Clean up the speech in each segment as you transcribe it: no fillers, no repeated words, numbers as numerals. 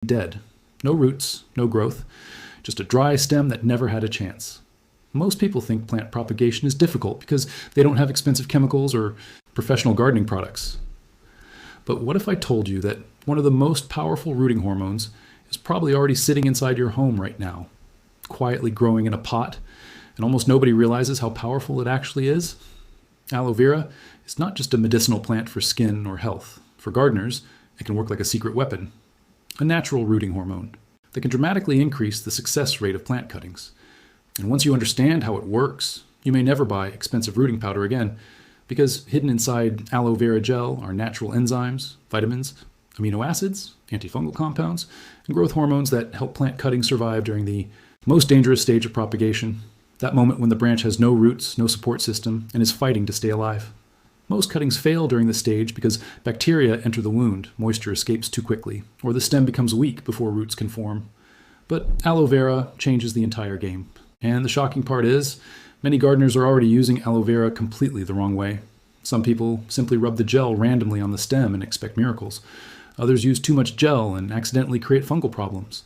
dead. No roots, no growth, just a dry stem that never had a chance. Most people think plant propagation is difficult because they don't have expensive chemicals or professional gardening products. But what if I told you that one of the most powerful rooting hormones is probably already sitting inside your home right now, quietly growing in a pot, and almost nobody realizes how powerful it actually is? Aloe vera is not just a medicinal plant for skin or health. For gardeners, it can work like a secret weapon, a natural rooting hormone that can dramatically increase the success rate of plant cuttings. And once you understand how it works, you may never buy expensive rooting powder again, because hidden inside aloe vera gel are natural enzymes, vitamins, amino acids, antifungal compounds, and growth hormones that help plant cuttings survive during the most dangerous stage of propagation, that moment when the branch has no roots, no support system, and is fighting to stay alive. Most cuttings fail during this stage because bacteria enter the wound, moisture escapes too quickly, or the stem becomes weak before roots can form. But aloe vera changes the entire game. And the shocking part is, many gardeners are already using aloe vera completely the wrong way. Some people simply rub the gel randomly on the stem and expect miracles. Others use too much gel and accidentally create fungal problems.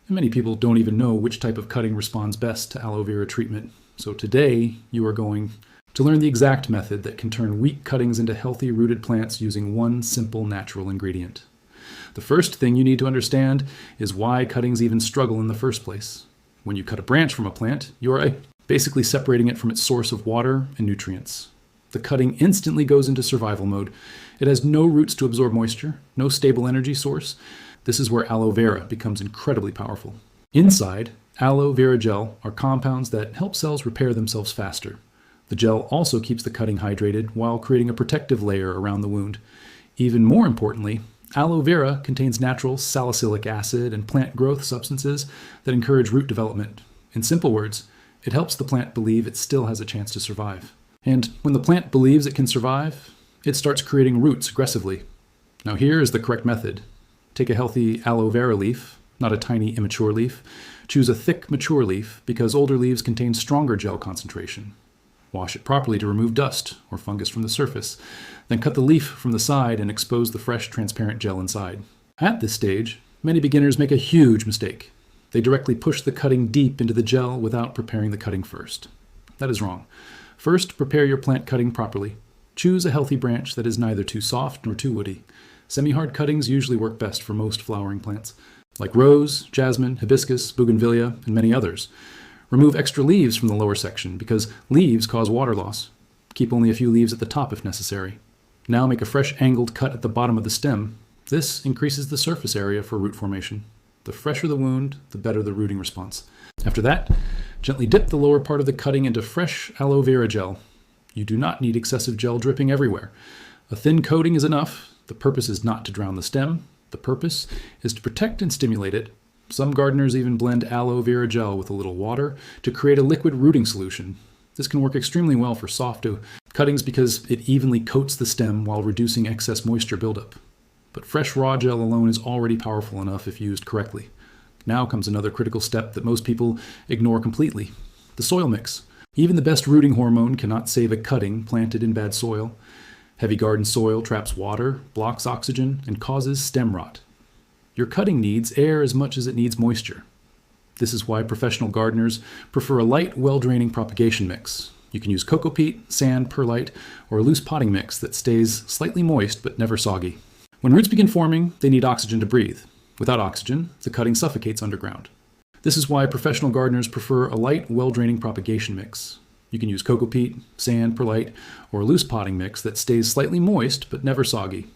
And many people don't even know which type of cutting responds best to aloe vera treatment. So today, you are going to learn the exact method that can turn weak cuttings into healthy rooted plants using one simple natural ingredient. The first thing you need to understand is why cuttings even struggle in the first place. When you cut a branch from a plant, you are basically separating it from its source of water and nutrients. The cutting instantly goes into survival mode. It has no roots to absorb moisture, no stable energy source. This is where aloe vera becomes incredibly powerful. Inside aloe vera gel are compounds that help cells repair themselves faster. The gel also keeps the cutting hydrated while creating a protective layer around the wound. Even more importantly, aloe vera contains natural salicylic acid and plant growth substances that encourage root development. In simple words, it helps the plant believe it still has a chance to survive. And when the plant believes it can survive, it starts creating roots aggressively. Now here is the correct method. Take a healthy aloe vera leaf, not a tiny immature leaf. Choose a thick mature leaf because older leaves contain stronger gel concentration. Wash it properly to remove dust or fungus from the surface. Then cut the leaf from the side and expose the fresh transparent gel inside. At this stage, many beginners make a huge mistake. They directly push the cutting deep into the gel without preparing the cutting first. That is wrong. First, prepare your plant cutting properly. Choose a healthy branch that is neither too soft nor too woody. Semi-hard cuttings usually work best for most flowering plants, like rose, jasmine, hibiscus, bougainvillea, and many others. Remove extra leaves from the lower section because leaves cause water loss. Keep only a few leaves at the top if necessary. Now make a fresh angled cut at the bottom of the stem. This increases the surface area for root formation. The fresher the wound, the better the rooting response. After that, gently dip the lower part of the cutting into fresh aloe vera gel. You do not need excessive gel dripping everywhere. A thin coating is enough. The purpose is not to drown the stem. The purpose is to protect and stimulate it. Some gardeners even blend aloe vera gel with a little water to create a liquid rooting solution. This can work extremely well for soft cuttings because it evenly coats the stem while reducing excess moisture buildup. But fresh raw gel alone is already powerful enough if used correctly. Now comes another critical step that most people ignore completely: the soil mix. Even the best rooting hormone cannot save a cutting planted in bad soil. Heavy garden soil traps water, blocks oxygen, and causes stem rot. Your cutting needs air as much as it needs moisture. This is why professional gardeners prefer a light, well-draining propagation mix. You can use cocoa peat, sand, perlite, or a loose potting mix that stays slightly moist but never soggy. When roots begin forming, they need oxygen to breathe. Without oxygen, the cutting suffocates underground. This is why professional gardeners prefer a light, well-draining propagation mix. You can use cocoa peat, sand, perlite, or a loose potting mix that stays slightly moist but never soggy.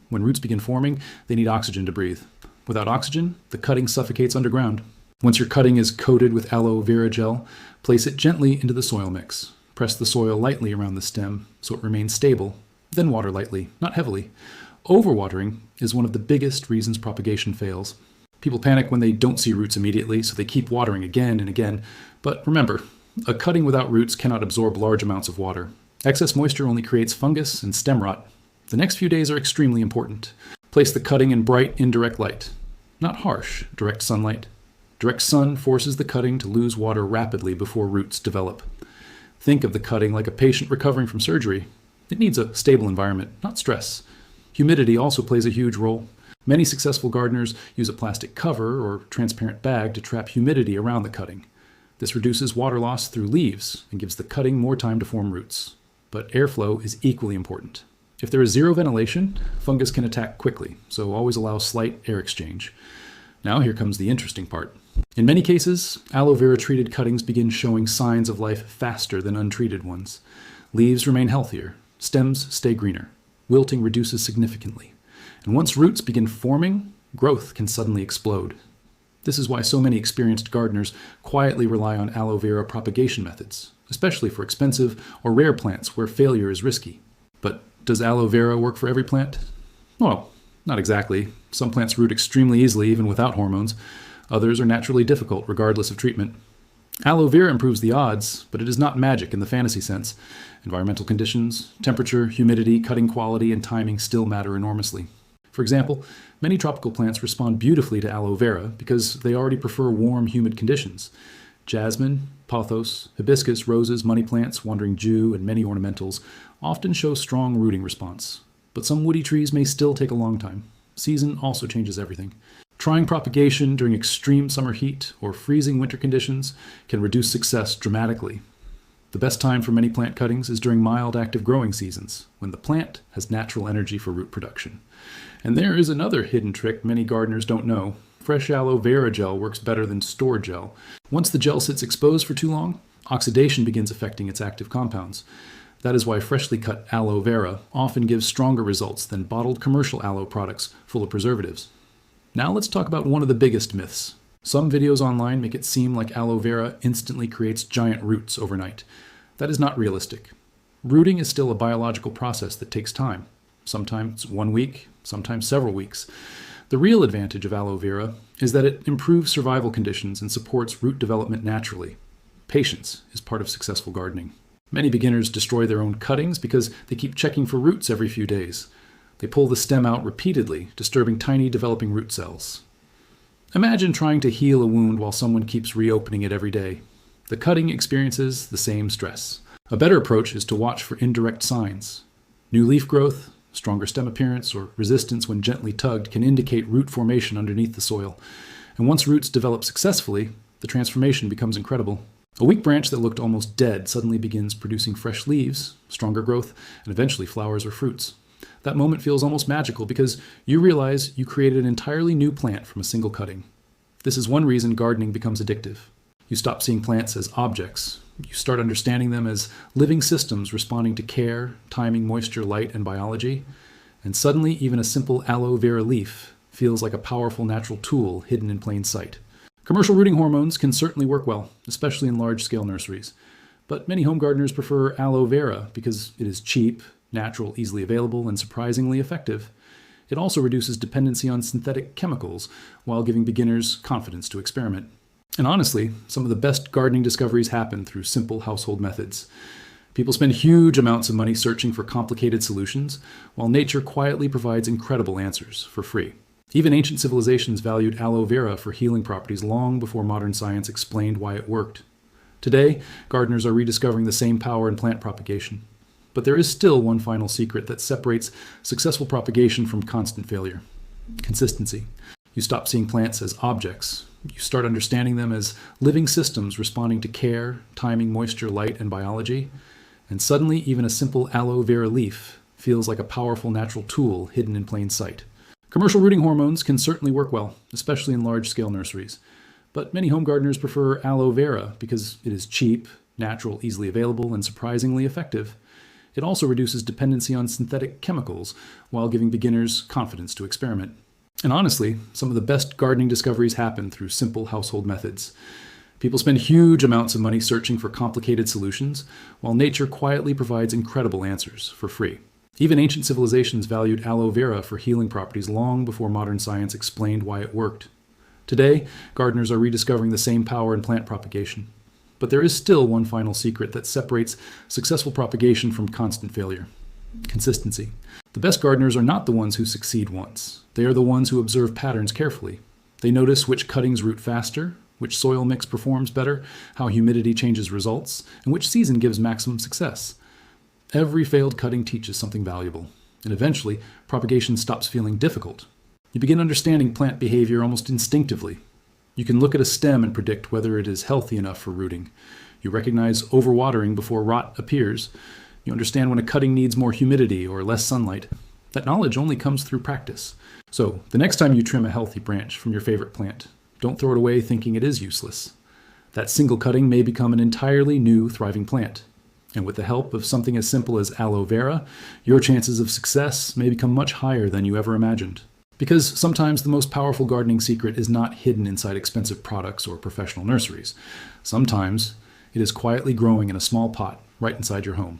When roots begin forming, they need oxygen to breathe. Without oxygen, the cutting suffocates underground. Once your cutting is coated with aloe vera gel, place it gently into the soil mix. Press the soil lightly around the stem so it remains stable. Then water lightly, not heavily. Overwatering is one of the biggest reasons propagation fails. People panic when they don't see roots immediately, so they keep watering again and again. But remember, a cutting without roots cannot absorb large amounts of water. Excess moisture only creates fungus and stem rot. The next few days are extremely important. Place the cutting in bright, indirect light. Not harsh, direct sunlight. Direct sun forces the cutting to lose water rapidly before roots develop. Think of the cutting like a patient recovering from surgery. It needs a stable environment, not stress. Humidity also plays a huge role. Many successful gardeners use a plastic cover or transparent bag to trap humidity around the cutting. This reduces water loss through leaves and gives the cutting more time to form roots. But airflow is equally important. If there is zero ventilation, fungus can attack quickly, so always allow slight air exchange. Now here comes the interesting part. In many cases, aloe vera treated cuttings begin showing signs of life faster than untreated ones. Leaves remain healthier, stems stay greener, wilting reduces significantly. And once roots begin forming, growth can suddenly explode. This is why so many experienced gardeners quietly rely on aloe vera propagation methods, especially for expensive or rare plants where failure is risky. But does aloe vera work for every plant? Well, not exactly. Some plants root extremely easily even without hormones. Others are naturally difficult regardless of treatment. Aloe vera improves the odds, but it is not magic in the fantasy sense. Environmental conditions, temperature, humidity, cutting quality, and timing still matter enormously. For example, many tropical plants respond beautifully to aloe vera because they already prefer warm, humid conditions. Jasmine, pothos, hibiscus, roses, money plants, wandering Jew, and many ornamentals often show strong rooting response. But some woody trees may still take a long time. Season also changes everything. Trying propagation during extreme summer heat or freezing winter conditions can reduce success dramatically. The best time for many plant cuttings is during mild active growing seasons, when the plant has natural energy for root production. And there is another hidden trick many gardeners don't know. Fresh aloe vera gel works better than stored gel. Once the gel sits exposed for too long, oxidation begins affecting its active compounds. That is why freshly cut aloe vera often gives stronger results than bottled commercial aloe products full of preservatives. Now let's talk about one of the biggest myths. Some videos online make it seem like aloe vera instantly creates giant roots overnight. That is not realistic. Rooting is still a biological process that takes time. Sometimes 1 week, sometimes several weeks. The real advantage of aloe vera is that it improves survival conditions and supports root development naturally. Patience is part of successful gardening. Many beginners destroy their own cuttings because they keep checking for roots every few days. They pull the stem out repeatedly, disturbing tiny developing root cells. Imagine trying to heal a wound while someone keeps reopening it every day. The cutting experiences the same stress. A better approach is to watch for indirect signs. New leaf growth, stronger stem appearance, or resistance when gently tugged can indicate root formation underneath the soil. And once roots develop successfully, the transformation becomes incredible. A weak branch that looked almost dead suddenly begins producing fresh leaves, stronger growth, and eventually flowers or fruits. That moment feels almost magical because you realize you created an entirely new plant from a single cutting. This is one reason gardening becomes addictive. You stop seeing plants as objects. You start understanding them as living systems responding to care, timing, moisture, light, and biology. And suddenly, even a simple aloe vera leaf feels like a powerful natural tool hidden in plain sight. Commercial rooting hormones can certainly work well, especially in large-scale nurseries. But many home gardeners prefer aloe vera because it is cheap, natural, easily available, and surprisingly effective. It also reduces dependency on synthetic chemicals while giving beginners confidence to experiment. And honestly, some of the best gardening discoveries happen through simple household methods. People spend huge amounts of money searching for complicated solutions, while nature quietly provides incredible answers for free. Even ancient civilizations valued aloe vera for healing properties long before modern science explained why it worked. Today, gardeners are rediscovering the same power in plant propagation. But there is still one final secret that separates successful propagation from constant failure: consistency. You stop seeing plants as objects. You start understanding them as living systems responding to care, timing, moisture, light, and biology. And suddenly, even a simple aloe vera leaf feels like a powerful natural tool hidden in plain sight. Commercial rooting hormones can certainly work well, especially in large-scale nurseries. But many home gardeners prefer aloe vera because it is cheap, natural, easily available, and surprisingly effective. It also reduces dependency on synthetic chemicals while giving beginners confidence to experiment. And honestly, some of the best gardening discoveries happen through simple household methods. People spend huge amounts of money searching for complicated solutions, while nature quietly provides incredible answers for free. Even ancient civilizations valued aloe vera for healing properties long before modern science explained why it worked. Today, gardeners are rediscovering the same power in plant propagation. But there is still one final secret that separates successful propagation from constant failure: consistency. The best gardeners are not the ones who succeed once. They are the ones who observe patterns carefully. They notice which cuttings root faster, which soil mix performs better, how humidity changes results, and which season gives maximum success. Every failed cutting teaches something valuable, and eventually propagation stops feeling difficult. You begin understanding plant behavior almost instinctively. You can look at a stem and predict whether it is healthy enough for rooting. You recognize overwatering before rot appears. You understand when a cutting needs more humidity or less sunlight. That knowledge only comes through practice. So, the next time you trim a healthy branch from your favorite plant, don't throw it away thinking it is useless. That single cutting may become an entirely new, thriving plant. And with the help of something as simple as aloe vera, your chances of success may become much higher than you ever imagined. Because sometimes the most powerful gardening secret is not hidden inside expensive products or professional nurseries. Sometimes it is quietly growing in a small pot right inside your home.